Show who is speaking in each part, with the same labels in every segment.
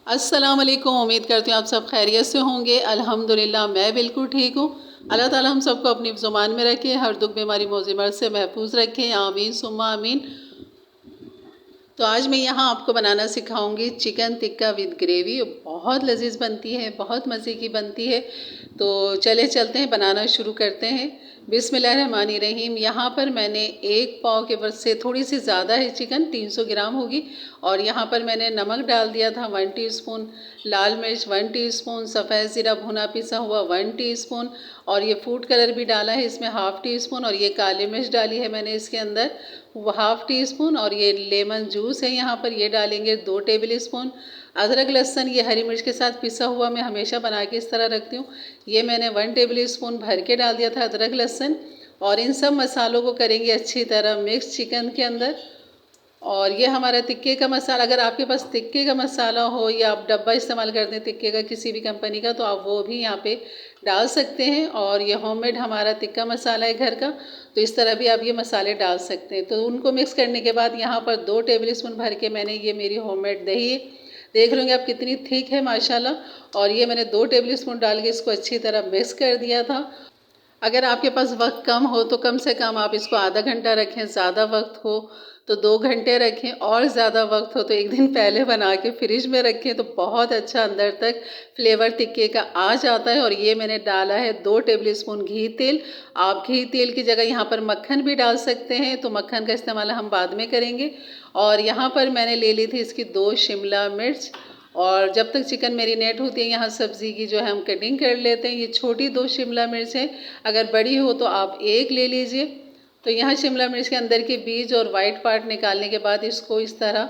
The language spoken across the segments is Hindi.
Speaker 1: अस्सलाम वालेकुम। उम्मीद करती हूँ आप सब खैरियत से होंगे। अल्हम्दुलिल्लाह मैं बिल्कुल ठीक हूँ। अल्लाह ताला हम सबको अपनी ज़ुबान में रखे, हर दुख बीमारी मौजिमत से महफूज रखें, आमीन सुम्मा आमीन। तो आज मैं यहाँ आपको बनाना सिखाऊंगी चिकन टिक्का विद ग्रेवी। बहुत लजीज बनती है, बहुत मज़े की बनती है। तो चले चलते हैं, बनाना शुरू करते हैं। बिस्मिल्लाहिर्रहमानिर्रहीम। यहाँ पर मैंने एक पाव के वर्ष से थोड़ी सी ज़्यादा है चिकन, 300 ग्राम होगी। और यहाँ पर मैंने नमक डाल दिया था 1 टीस्पून, लाल मिर्च 1 टीस्पून, सफ़ेद ज़ीरा भुना पिसा हुआ 1 टीस्पून, और ये फूड कलर भी डाला है इसमें हाफ़ टीस्पून, और ये काली मिर्च डाली है मैंने इसके अंदर हाफ़ टीस्पून, और ये लेमन जूस है यहाँ पर ये डालेंगे 2 टेबल स्पून। अदरक लहसुन ये हरी मिर्च के साथ पिसा हुआ मैं हमेशा बना के इस तरह रखती हूँ। ये मैंने 1 टेबल स्पून भर के डाल दिया था अदरक लहसुन। और इन सब मसालों को करेंगे अच्छी तरह मिक्स चिकन के अंदर। और ये हमारा टिक्के का मसाला, अगर आपके पास टिक्के का मसाला हो या आप डब्बा इस्तेमाल करते हैं टिक्के का किसी भी कंपनी का, तो आप वो भी यहाँ पे डाल सकते हैं। और ये होममेड हमारा टिक्का मसाला है घर का, तो इस तरह भी आप ये मसाले डाल सकते हैं। तो उनको मिक्स करने के बाद यहाँ पर 2 टेबल स्पून भर के मैंने, ये मेरी होममेड दही है, देख लेंगे आप कितनी थिक है माशाल्लाह। और ये मैंने 2 टेबल स्पून डाल के इसको अच्छी तरह मिक्स कर दिया था। अगर आपके पास वक्त कम हो तो कम से कम आप इसको आधा घंटा रखें, ज़्यादा वक्त हो तो 2 घंटे रखें, और ज़्यादा वक्त हो तो एक दिन पहले बना के फ्रिज में रखें, तो बहुत अच्छा अंदर तक फ्लेवर टिक्के का आ जाता है। और ये मैंने डाला है 2 टेबल स्पून घी तेल। आप घी तेल की जगह यहाँ पर मक्खन भी डाल सकते हैं, तो मक्खन का इस्तेमाल हम बाद में करेंगे। और यहाँ पर मैंने ले ली थी इसकी 2 शिमला मिर्च। और जब तक चिकन मैरिनेट होती है, यहाँ सब्ज़ी की जो है हम कटिंग कर लेते हैं। ये छोटी 2 शिमला मिर्च है, अगर बड़ी हो तो आप 1 ले लीजिए। तो यहाँ शिमला मिर्च के अंदर के बीज और वाइट पार्ट निकालने के बाद इसको इस तरह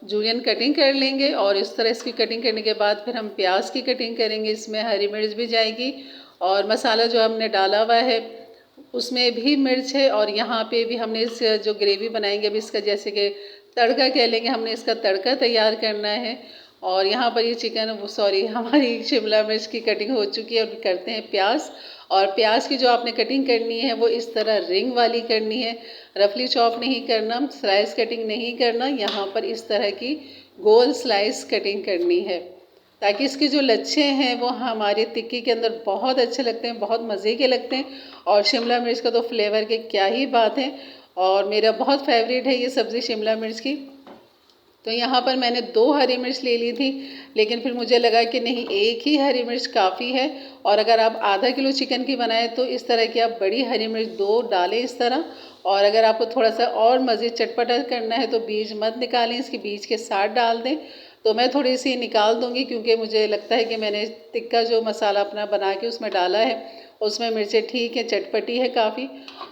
Speaker 1: जूलियन कटिंग कर लेंगे। और इस तरह इसकी कटिंग करने के बाद फिर हम प्याज की कटिंग करेंगे, इसमें हरी मिर्च भी जाएगी। और मसाला जो हमने डाला हुआ है उसमें भी मिर्च है। और यहाँ पे भी हमने इस जो ग्रेवी बनाएंगे अभी इसका, जैसे कि तड़का कह लेंगे, हमने इसका तड़का तैयार करना है। और यहाँ पर ये चिकन, सॉरी, हमारी शिमला मिर्च की कटिंग हो चुकी है। और करते हैं प्याज। और प्याज की जो आपने कटिंग करनी है वो इस तरह रिंग वाली करनी है, रफली चॉप नहीं करना, स्लाइस कटिंग नहीं करना। यहाँ पर इस तरह की गोल स्लाइस कटिंग करनी है, ताकि इसके जो लच्छे हैं वो हमारे टिक्की के अंदर बहुत अच्छे लगते हैं, बहुत मज़े के लगते हैं। और शिमला मिर्च का तो फ्लेवर की क्या ही बात है, और मेरा बहुत फेवरेट है ये सब्ज़ी शिमला मिर्च की। तो यहाँ पर मैंने 2 हरी मिर्च ले ली थी, लेकिन फिर मुझे लगा कि नहीं, एक ही हरी मिर्च काफ़ी है। और अगर आप आधा किलो चिकन की बनाए तो इस तरह की आप बड़ी हरी मिर्च 2 डालें इस तरह। और अगर आपको थोड़ा सा और मज़ीद चटपटा करना है तो बीज मत निकालें, इसके बीज के साथ डाल दें। तो मैं थोड़ी सी निकाल दूँगी, क्योंकि मुझे लगता है कि मैंने टिक्का जो मसाला अपना बना के उसमें डाला है उसमें मिर्चें ठीक है, चटपटी है काफ़ी।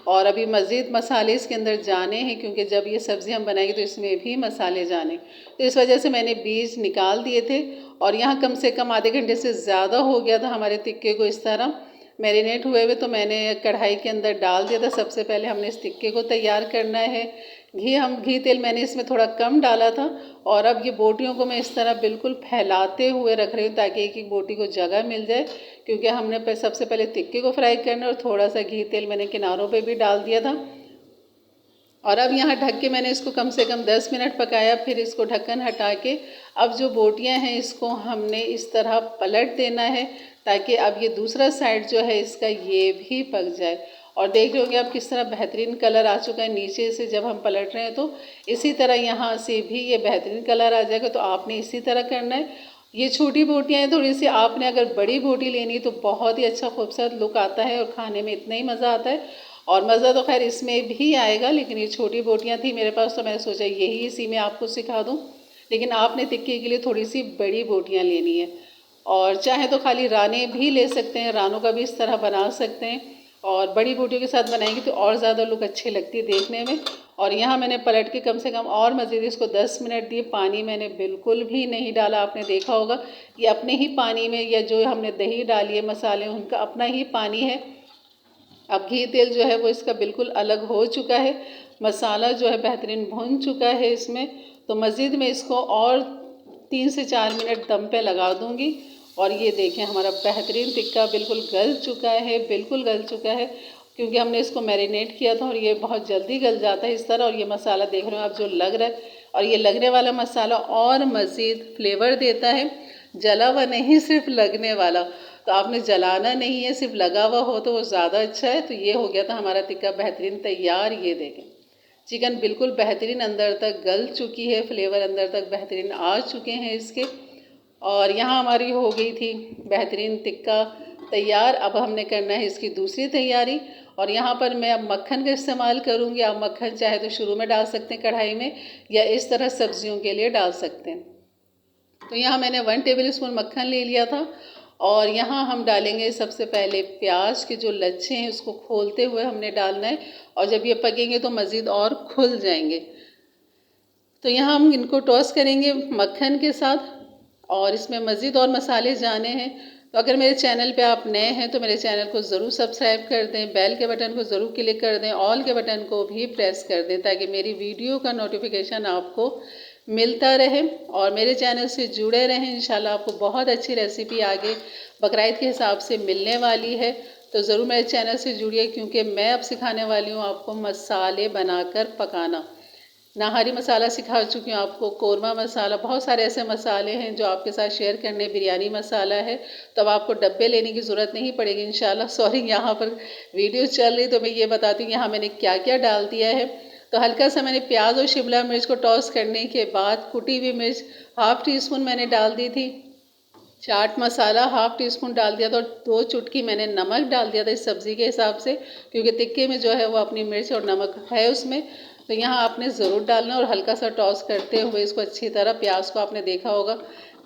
Speaker 1: और अभी मज़ीद मसाले इसके अंदर जाने हैं, क्योंकि जब ये सब्ज़ी हम बनाएंगे तो इसमें भी मसाले जाने, तो इस वजह से मैंने बीज निकाल दिए थे। और यहाँ कम से कम आधे घंटे से ज़्यादा हो गया था हमारे टिक्के को इस तरह मैरिनेट हुए हुए। तो मैंने कढ़ाई के अंदर डाल दिया था। सबसे पहले हमने इस टिक्के को तैयार करना है। घी तेल मैंने इसमें थोड़ा कम डाला था। और अब ये बोटियों को मैं इस तरह बिल्कुल फैलाते हुए रख रही हूँ, ताकि एक एक बोटी को जगह मिल जाए, क्योंकि हमने सबसे पहले टिक्के को फ्राई करना है। और थोड़ा सा घी तेल मैंने किनारों पे भी डाल दिया था। और अब यहाँ ढक के मैंने इसको कम से कम 10 मिनट पकाया। फिर इसको ढक्कन हटा के अब जो बोटियाँ हैं इसको हमने इस तरह पलट देना है, ताकि अब ये दूसरा साइड जो है इसका ये भी पक जाए। और देख रहे होंगे आप किस तरह बेहतरीन कलर आ चुका है नीचे से जब हम पलट रहे हैं, तो इसी तरह यहाँ से भी ये बेहतरीन कलर आ जाएगा। तो आपने इसी तरह करना है। ये छोटी बोटियाँ हैं थोड़ी सी, आपने अगर बड़ी बोटी लेनी है तो बहुत ही अच्छा खूबसूरत लुक आता है और खाने में इतना ही मज़ा आता है। और मज़ा तो खैर इसमें भी आएगा, लेकिन ये छोटी बोटियाँ थी मेरे पास तो मैंने सोचा यही इसी में आपको सिखा दूँ। लेकिन आपने टिक्के के लिए थोड़ी सी बड़ी बोटियाँ लेनी है। और चाहे तो खाली राने भी ले सकते हैं, रानों का भी इस तरह बना सकते हैं। और बड़ी बोटियों के साथ बनाएंगे तो और ज़्यादा लुक अच्छी लगती है देखने में। और यहाँ मैंने पलट के कम से कम और मज़ीद इसको 10 मिनट दिए। पानी मैंने बिल्कुल भी नहीं डाला, आपने देखा होगा ये अपने ही पानी में, या जो हमने दही डाली है मसाले उनका अपना ही पानी है। अब घी तेल जो है वो इसका बिल्कुल अलग हो चुका है, मसाला जो है बेहतरीन भुन चुका है इसमें। तो मज़ीद में इसको और 3 से 4 मिनट दम पे लगा दूंगी। और ये देखें हमारा बेहतरीन टिक्का बिल्कुल गल चुका है, बिल्कुल गल चुका है, क्योंकि हमने इसको मैरिनेट किया था और ये बहुत जल्दी गल जाता है इस तरह। और ये मसाला देख रहे हो आप जो लग रहा है और ये लगने वाला मसाला और मज़ीद फ्लेवर देता है, जला हुआ नहीं सिर्फ लगने वाला। तो आपने जलाना नहीं है, सिर्फ लगा हुआ हो तो वो ज़्यादा अच्छा है। तो ये हो गया था हमारा टिक्का बेहतरीन तैयार। ये देखें चिकन बिल्कुल बेहतरीन अंदर तक गल चुकी है, फ्लेवर अंदर तक बेहतरीन आ चुके हैं इसके। और यहाँ हमारी हो गई थी बेहतरीन टिक्का तैयार। अब हमने करना है इसकी दूसरी तैयारी। और यहाँ पर मैं अब मक्खन का इस्तेमाल करूँगी। आप मक्खन चाहे तो शुरू में डाल सकते हैं कढ़ाई में, या इस तरह सब्जियों के लिए डाल सकते हैं। तो यहाँ मैंने 1 टेबल स्पून मक्खन ले लिया था। और यहाँ हम डालेंगे सबसे पहले प्याज के जो लच्छे हैं उसको खोलते हुए हमने डालना है, और जब ये पकेंगे तो मज़ीद और खुल जाएंगे। तो यहाँ हम इनको टॉस करेंगे मक्खन के साथ, और इसमें मज़ीद और मसाले जाने हैं। तो अगर मेरे चैनल पे आप नए हैं तो मेरे चैनल को ज़रूर सब्सक्राइब कर दें, बेल के बटन को ज़रूर क्लिक कर दें, ऑल के बटन को भी प्रेस कर दें, ताकि मेरी वीडियो का नोटिफिकेशन आपको मिलता रहे और मेरे चैनल से जुड़े रहें। इंशाल्लाह आपको बहुत अच्छी रेसिपी आगे बकरीद के हिसाब से मिलने वाली है। तो ज़रूर मेरे चैनल से जुड़िए, क्योंकि मैं अब सिखाने वाली हूँ आपको मसाले बनाकर पकाना। नाहरी मसाला सिखा चुकी हूँ आपको, कौरमा मसाला, बहुत सारे ऐसे मसाले हैं जो आपके साथ शेयर करने। बिरयानी मसाला है, तो अब आपको डब्बे लेने की ज़रूरत नहीं पड़ेगी इंशाल्लाह। सॉरी, यहाँ पर वीडियो चल रही तो मैं ये बताती हूँ यहाँ मैंने क्या क्या डाल दिया है। तो हल्का सा मैंने प्याज और शिमला मिर्च को टॉस करने के बाद कुटी हुई मिर्च 1/2 टीस्पून मैंने डाल दी थी। चाट मसाला 1/2 टीस्पून डाल दिया था, और 2 चुटकी मैंने नमक डाल दिया था इस सब्ज़ी के हिसाब से, क्योंकि टिक्के में जो है वो अपनी मिर्च और नमक है उसमें। तो यहाँ आपने ज़रूर डालना, और हल्का सा टॉस करते हुए इसको अच्छी तरह, प्याज को आपने देखा होगा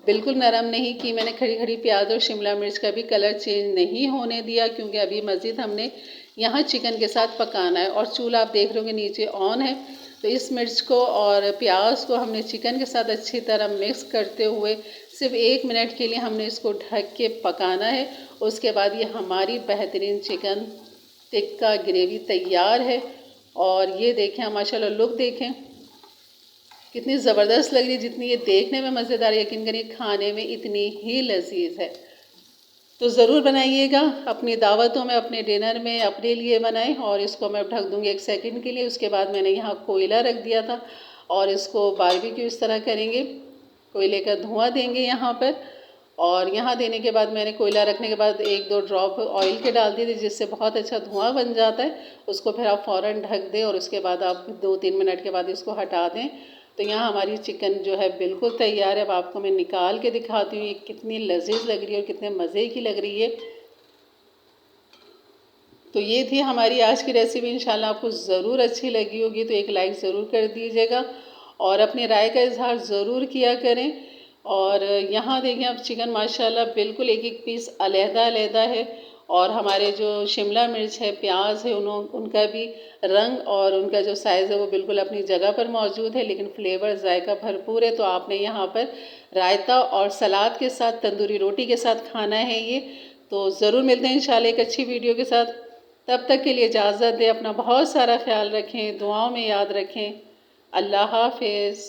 Speaker 1: बिल्कुल नरम नहीं की मैंने, खड़ी खड़ी प्याज और शिमला मिर्च का भी कलर चेंज नहीं होने दिया, क्योंकि अभी मज़ीद हमने यहाँ चिकन के साथ पकाना है। और चूल्हा आप देख रहे होंगे नीचे ऑन है। तो इस मिर्च को और प्याज को हमने चिकन के साथ अच्छी तरह मिक्स करते हुए सिर्फ 1 मिनट के लिए हमने इसको ढक के पकाना है। उसके बाद ये हमारी बेहतरीन चिकन टिक्का ग्रेवी तैयार है। और ये देखें माशाल्लाह, लुक देखें कितनी ज़बरदस्त लग रही है। जितनी ये देखने में मज़ेदार, यकीन करिए खाने में इतनी ही लजीज है। तो ज़रूर बनाइएगा, अपनी दावतों में, अपने डिनर में, अपने लिए बनाएं। और इसको मैं ढक दूँगी 1 सेकंड के लिए। उसके बाद मैंने यहाँ कोयला रख दिया था, और इसको बारबेक्यू इस तरह करेंगे, कोयले का धुआं देंगे यहाँ पर। और यहाँ देने के बाद मैंने कोयला रखने के बाद 1-2 ड्रॉप ऑयल के डाल दिए थे, जिससे बहुत अच्छा धुआं बन जाता है। उसको फिर आप फ़ौरन ढक दें, और उसके बाद आप 2-3 मिनट के बाद इसको हटा दें। तो यहाँ हमारी चिकन जो है बिल्कुल तैयार है। अब आपको मैं निकाल के दिखाती हूँ ये कितनी लजीज लग रही है और कितने मज़े की लग रही है। तो ये थी हमारी आज की रेसिपी। इंशाल्लाह आपको ज़रूर अच्छी लगी होगी, तो एक लाइक ज़रूर कर दीजिएगा, और अपनी राय का इजहार ज़रूर किया करें। और यहाँ देखें अब चिकन माशाल्लाह बिल्कुल एक एक पीस अलहदा है, और हमारे जो शिमला मिर्च है, प्याज है, उनका भी रंग और उनका जो साइज़ है वो बिल्कुल अपनी जगह पर मौजूद है, लेकिन फ्लेवर जायका भरपूर है। तो आपने यहाँ पर रायता और सलाद के साथ, तंदूरी रोटी के साथ खाना है ये। तो ज़रूर मिलते हैं इंशाल्लाह एक अच्छी वीडियो के साथ। तब तक के लिए इजाज़त दें, अपना बहुत सारा ख्याल रखें, दुआओं में याद रखें। अल्लाह हाफिज़।